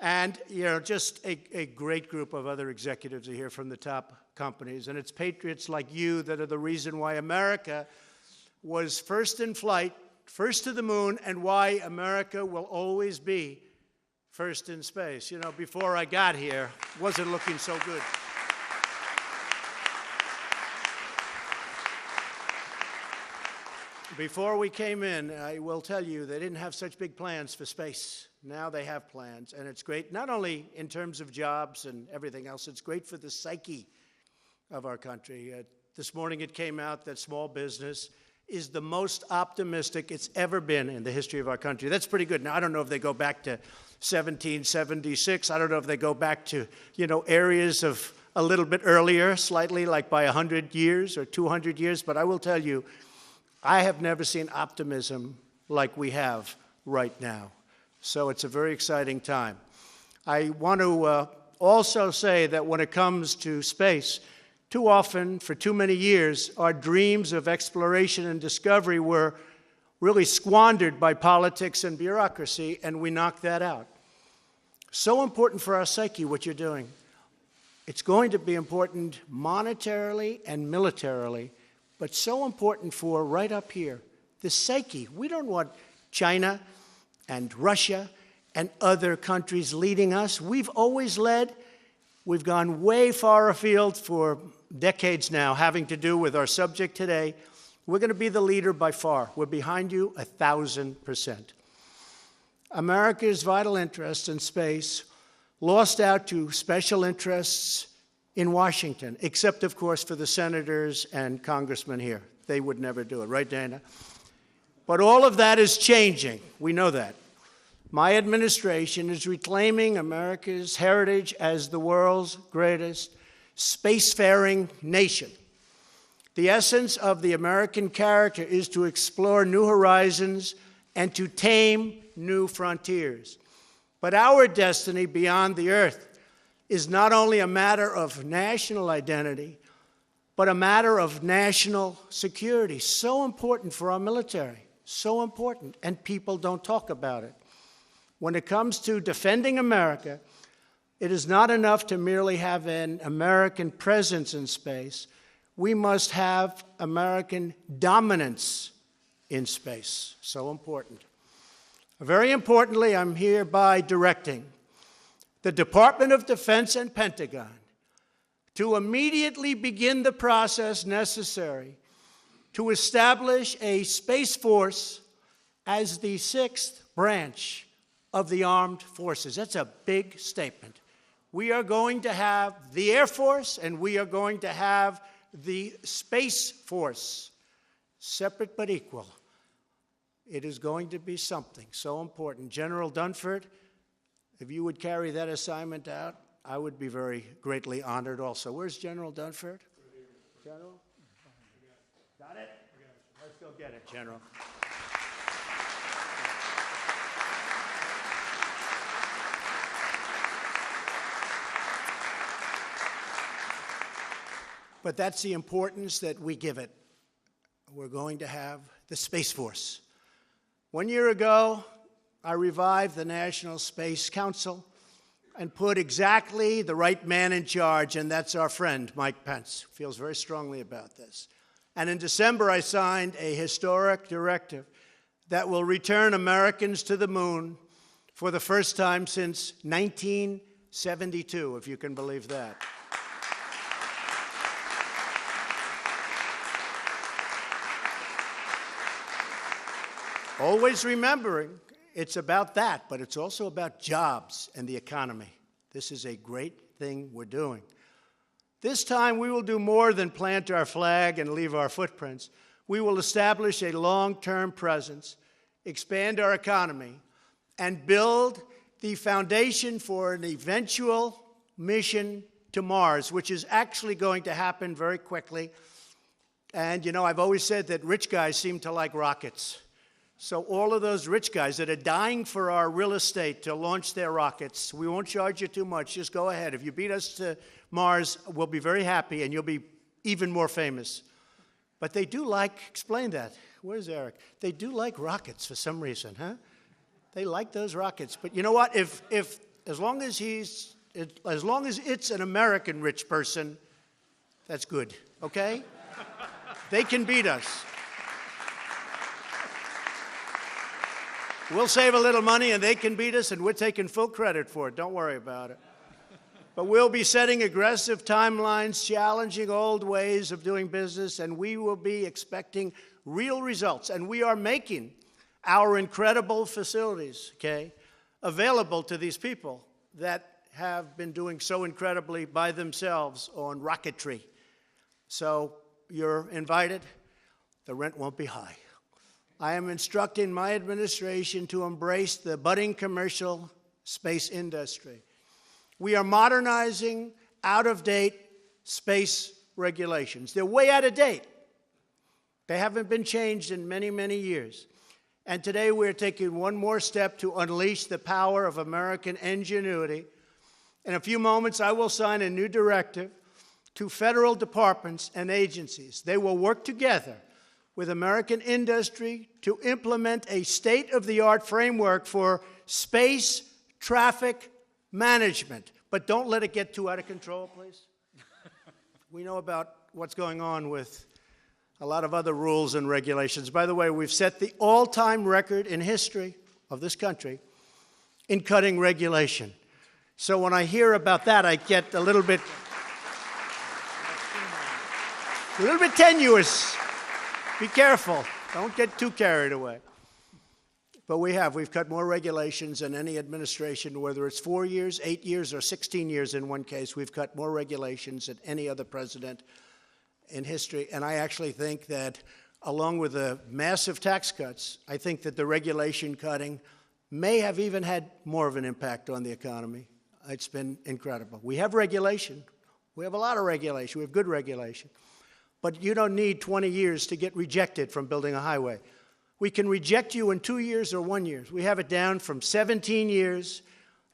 And, just a great group of other executives are here from the top companies. And it's patriots like you that are the reason why America was first in flight, first to the moon, and why America will always be first in space. Before I got here, it wasn't looking so good. Before we came in, I will tell you, they didn't have such big plans for space. Now they have plans, and it's great, not only in terms of jobs and everything else, it's great for the psyche of our country. This morning it came out that small business is the most optimistic it's ever been in the history of our country. That's pretty good. Now, I don't know if they go back to 1776. I don't know if they go back to, areas of a little bit earlier, slightly, like by 100 years or 200 years, but I will tell you, I have never seen optimism like we have right now. So it's a very exciting time. I want to also say that when it comes to space, too often, for too many years, our dreams of exploration and discovery were really squandered by politics and bureaucracy, and we knocked that out. So important for our psyche, what you're doing. It's going to be important monetarily and militarily, but so important for right up here, the psyche. We don't want China and Russia and other countries leading us. We've always led. We've gone way far afield for decades now, having to do with our subject today. We're going to be the leader by far. We're behind you 1,000%. America's vital interest in space lost out to special interests in Washington, except, of course, for the senators and congressmen here. They would never do it, right, Dana? But all of that is changing. We know that. My administration is reclaiming America's heritage as the world's greatest spacefaring nation. The essence of the American character is to explore new horizons and to tame new frontiers. But our destiny beyond the Earth is not only a matter of national identity, but a matter of national security. So important for our military, so important, and people don't talk about it. When it comes to defending America, it is not enough to merely have an American presence in space. We must have American dominance in space. So important. Very importantly, I'm hereby directing the Department of Defense and Pentagon to immediately begin the process necessary to establish a Space Force as the sixth branch of the armed forces. That's a big statement. We are going to have the Air Force and we are going to have the Space Force, separate but equal. It is going to be something so important. General Dunford, if you would carry that assignment out, I would be very greatly honored also. Where's General Dunford? General? Got it? Let's go get it, General. But that's the importance that we give it. We're going to have the Space Force. 1 year ago, I revived the National Space Council and put exactly the right man in charge, and that's our friend, Mike Pence. Feels very strongly about this. And in December, I signed a historic directive that will return Americans to the moon for the first time since 1972, if you can believe that. Always remembering, it's about that, but it's also about jobs and the economy. This is a great thing we're doing. This time, we will do more than plant our flag and leave our footprints. We will establish a long-term presence, expand our economy, and build the foundation for an eventual mission to Mars, which is actually going to happen very quickly. And, I've always said that rich guys seem to like rockets. So all of those rich guys that are dying for our real estate to launch their rockets, we won't charge you too much. Just go ahead. If you beat us to Mars, we'll be very happy, and you'll be even more famous. But they do explain that. Where's Eric? They do like rockets for some reason, huh? They like those rockets. But you know what? If as long as it's an American rich person, that's good, okay? They can beat us. We'll save a little money and they can beat us, and we're taking full credit for it. Don't worry about it. But we'll be setting aggressive timelines, challenging old ways of doing business, and we will be expecting real results. And we are making our incredible facilities, okay, available to these people that have been doing so incredibly by themselves on rocketry. So you're invited. The rent won't be high. I am instructing my administration to embrace the budding commercial space industry. We are modernizing out-of-date space regulations. They're way out of date. They haven't been changed in many, many years. And today we're taking one more step to unleash the power of American ingenuity. In a few moments, I will sign a new directive to federal departments and agencies. They will work together with American industry to implement a state-of-the-art framework for space traffic management. But don't let it get too out of control, please. We know about what's going on with a lot of other rules and regulations. By the way, we've set the all-time record in history of this country in cutting regulation. So when I hear about that, I get a little bit tenuous. Be careful. Don't get too carried away. But we've cut more regulations than any administration, whether it's 4 years, 8 years, or 16 years in one case. We've cut more regulations than any other president in history. And I actually think that, along with the massive tax cuts, I think that the regulation cutting may have even had more of an impact on the economy. It's been incredible. We have regulation. We have a lot of regulation. We have good regulation. But you don't need 20 years to get rejected from building a highway. We can reject you in 2 years or 1 year. We have it down from 17 years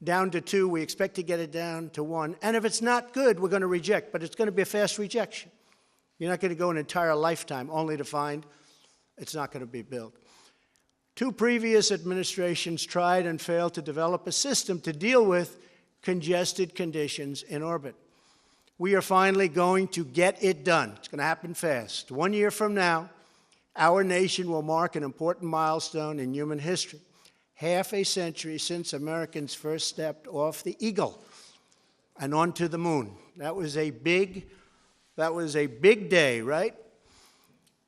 down to 2. We expect to get it down to 1. And if it's not good, we're going to reject. But it's going to be a fast rejection. You're not going to go an entire lifetime only to find it's not going to be built. 2 previous administrations tried and failed to develop a system to deal with congested conditions in orbit. We are finally going to get it done. It's going to happen fast. 1 year from now, our nation will mark an important milestone in human history. Half a century since Americans first stepped off the Eagle and onto the moon. That was a big day, right?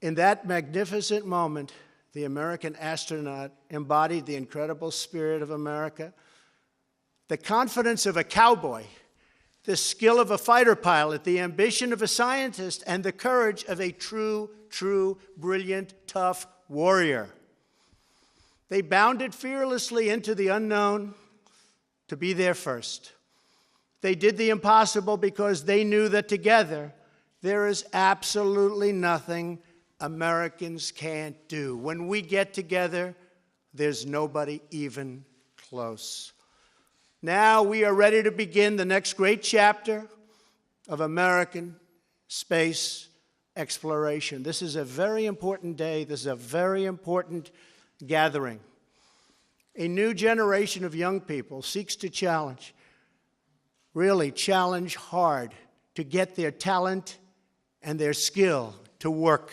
In that magnificent moment, the American astronaut embodied the incredible spirit of America, the confidence of a cowboy, the skill of a fighter pilot, the ambition of a scientist, and the courage of a true, brilliant, tough warrior. They bounded fearlessly into the unknown to be there first. They did the impossible because they knew that together there is absolutely nothing Americans can't do. When we get together, there's nobody even close. Now we are ready to begin the next great chapter of American space exploration. This is a very important day. This is a very important gathering. A new generation of young people seeks to challenge, really challenge hard, to get their talent and their skill to work.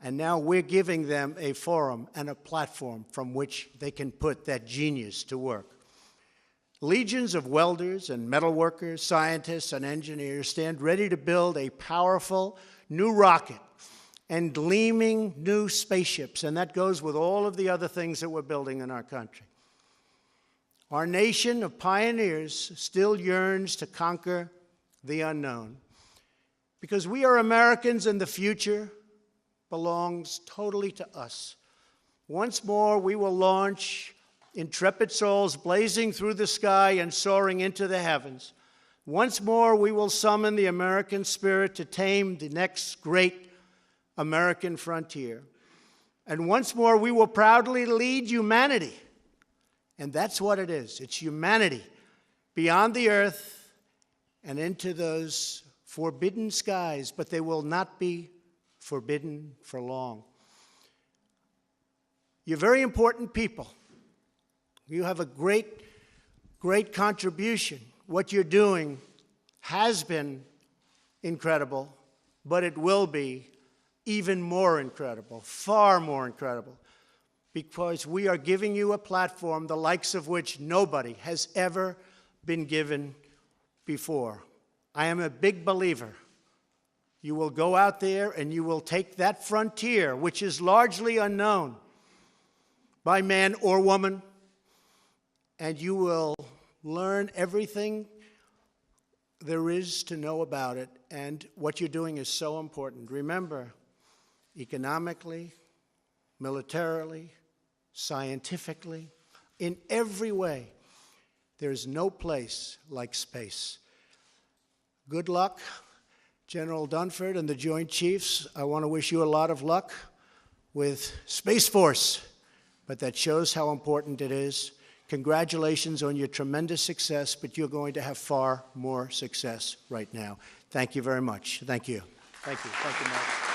And now we're giving them a forum and a platform from which they can put that genius to work. Legions of welders and metalworkers, scientists and engineers stand ready to build a powerful new rocket and gleaming new spaceships, and that goes with all of the other things that we're building in our country. Our nation of pioneers still yearns to conquer the unknown because we are Americans and the future belongs totally to us. Once more, we will launch intrepid souls blazing through the sky and soaring into the heavens. Once more, we will summon the American spirit to tame the next great American frontier. And once more, we will proudly lead humanity. And that's what it is. It's humanity beyond the earth and into those forbidden skies, but they will not be forbidden for long. You're very important people. You have a great great contribution. What you're doing has been incredible, but it will be even more incredible, far more incredible, because we are giving you a platform the likes of which nobody has ever been given before. I am a big believer. You will go out there and you will take that frontier, which is largely unknown by man or woman, and you will learn everything there is to know about it. And what you're doing is so important. Remember, economically, militarily, scientifically, in every way, there's no place like space. Good luck, General Dunford and the Joint Chiefs. I want to wish you a lot of luck with Space Force, but that shows how important it is. Congratulations on your tremendous success, but you're going to have far more success right now. Thank you very much. Thank you. Thank you. Thank you, Mark.